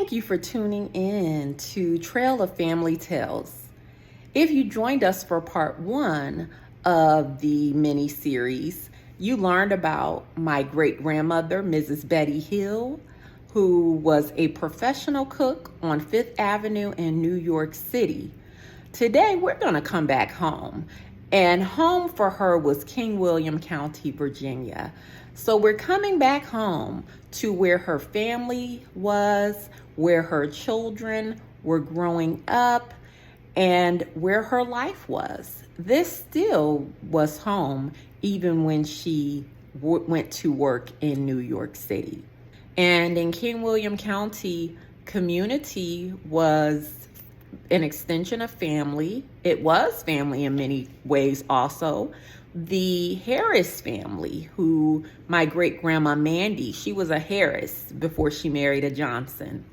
Thank you for tuning in to Trail of Family Tales. If you joined us for part one of the mini series, you learned about my great grandmother, Mrs. Bettie Hill, who was a professional cook on Fifth Avenue in New York City. Today, we're going to come back home. And home for her was King William County, Virginia. So we're coming back home to where her family was, where her children were growing up, and where her life was. This still was home even when she went to work in New York City. And in King William County, community was an extension of family. It was family in many ways also. The Harris family, who my great grandma Mandy, she was a Harris before she married a Johnson.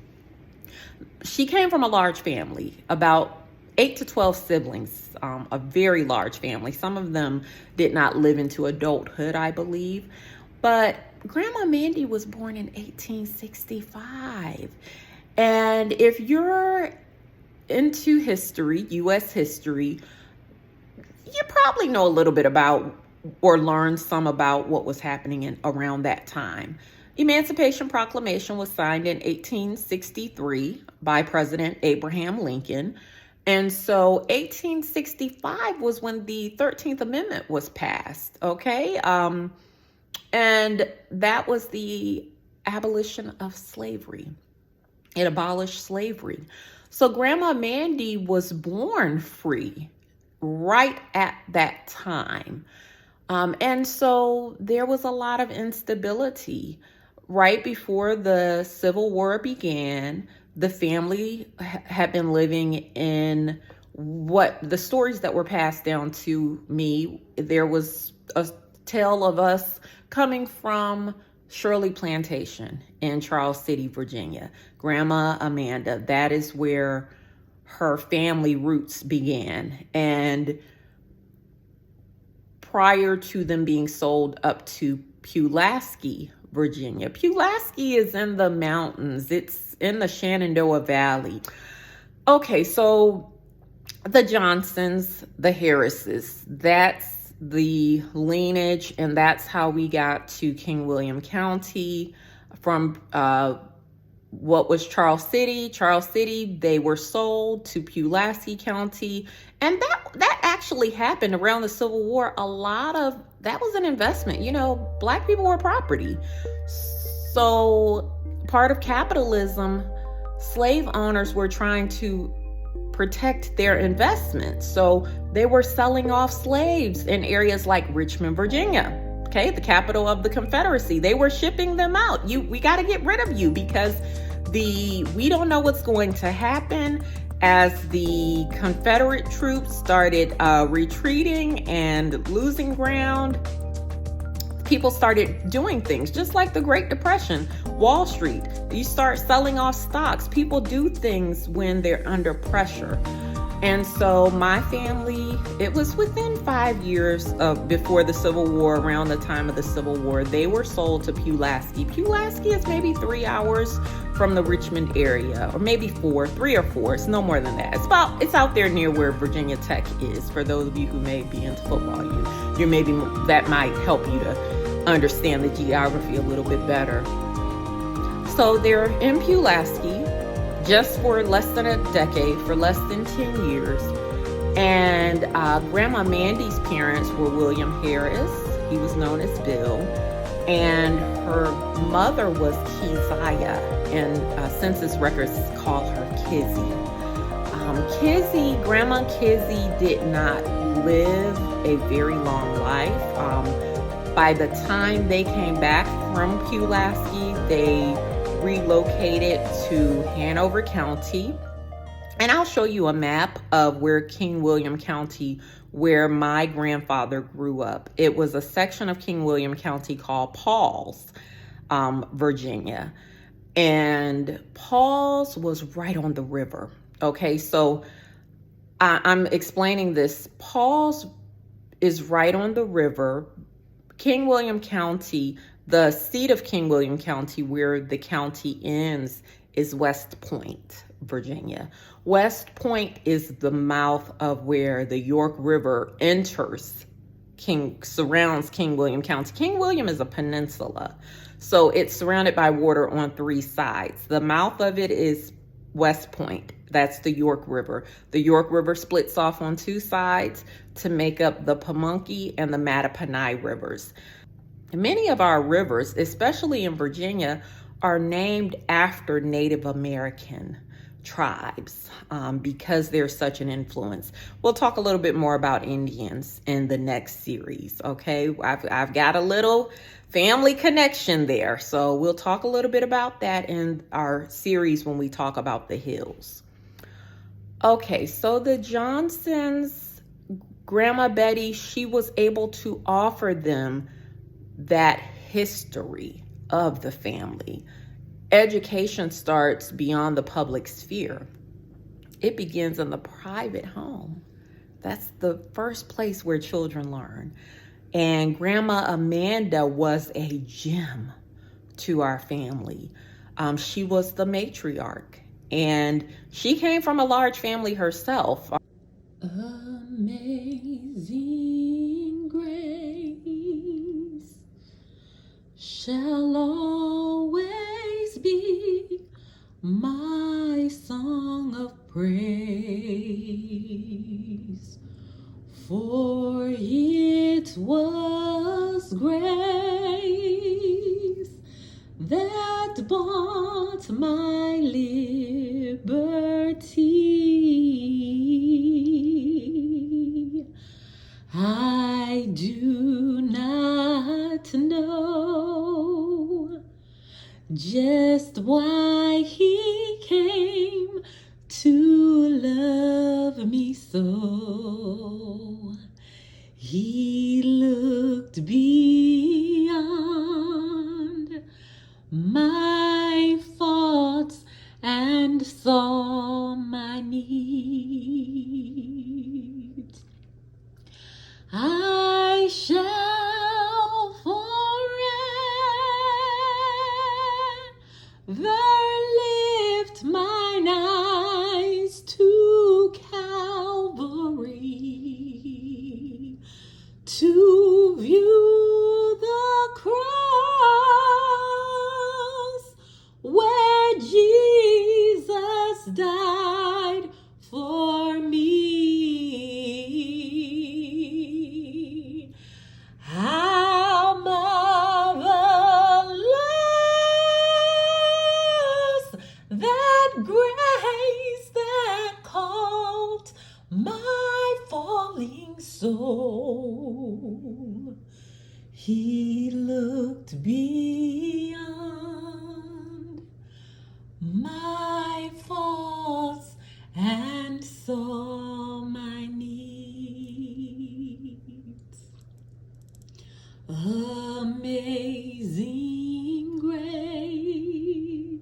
She came from a large family, about 8 to 12 siblings, a very large family. Some of them did not live into adulthood, I believe. But Grandma Mandy was born in 1865. And if you're into history, U.S. history, you probably know a little bit about or learned some about what was happening around that time. Emancipation Proclamation was signed in 1863 by President Abraham Lincoln. And so 1865 was when the 13th Amendment was passed, okay? And that was the abolition of slavery. It abolished slavery. So Grandma Mandy was born free right at that time. And so there was a lot of instability. Right before the Civil War began, the family had been living in what the stories that were passed down to me. There was a tale of us coming from Shirley Plantation in Charles City, Virginia. Grandma Amanda, that is where her family roots began. And prior to them being sold up to Pulaski, Virginia. Pulaski is in the mountains. It's in the Shenandoah Valley. Okay, so the Johnsons, the Harrises, that's the lineage, and that's how we got to King William County from what was Charles City. Charles City, they were sold to Pulaski County, and that actually happened around the Civil War. A lot of that was an investment. You know, Black people were property. So part of capitalism, slave owners were trying to protect their investments. So they were selling off slaves in areas like Richmond, Virginia. Okay, the capital of the Confederacy. They were shipping them out. We got to get rid of you because we don't know what's going to happen. As the Confederate troops started retreating and losing ground, people started doing things just like the Great Depression, Wall Street. You start selling off stocks. People do things when they're under pressure. And so my family, it was within 5 years before the Civil War, around the time of the Civil War, they were sold to Pulaski. Pulaski is maybe 3 hours from the Richmond area, or maybe 3 or 4. It's no more than that. It's out there near where Virginia Tech is. For those of you who may be into football, you maybe that might help you to understand the geography a little bit better. So they're in Pulaski just for less than a decade, for less than 10 years. And Grandma Mandy's parents were William Harris. He was known as Bill. And her mother was Keziah. And census records call her Kizzy. Grandma Kizzy did not live a very long life. By the time they came back from Pulaski, they relocated to Hanover County. And I'll show you a map of where King William County, where my grandfather grew up. It was a section of King William County called Pauls, Virginia. And Pauls was right on the river. Okay, so I'm explaining this. Pauls is right on the river. King William County, The seat of King William County, where the county ends, is West Point, Virginia. West Point is the mouth of where the York River surrounds King William County. King William is a peninsula, so it's surrounded by water on three sides. The mouth of it is West Point. That's the York River. The York River splits off on two sides to make up the Pamunkey and the Mattapony rivers. Many of our rivers, especially in Virginia, are named after Native American tribes because they're such an influence. We'll talk a little bit more about Indians in the next series, okay? I've got a little family connection there, so we'll talk a little bit about that in our series when we talk about the hills. Okay, so the Johnsons, Grandma Bettie, she was able to offer them that history of the family. Education starts beyond the public sphere. It begins in the private home. That's the first place where children learn. And Grandma Amanda was a gem to our family. She was the matriarch, and she came from a large family herself. Amazing grace shall always be my song of praise, for it was grace that bought my liberty. I do not know just why he came to love me so. He looked beyond my faults and saw my needs. I shall forever lift mine eyes to Calvary, to view the cross where Jesus died for me. How marvelous that grace that caught my falling soul. He looked beyond my faults and saw my needs. Amazing grace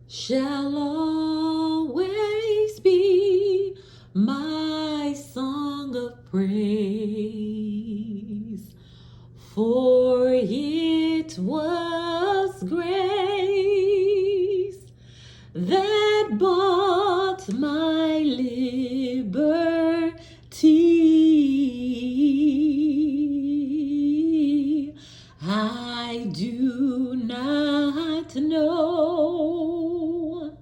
shall always be my song of praise, for it was grace that bought my liberty. I do not know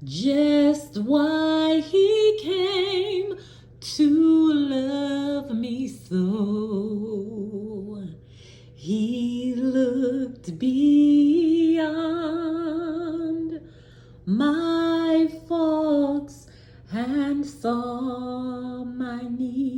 just why he came to love me so. He looked beyond my faults and saw my needs.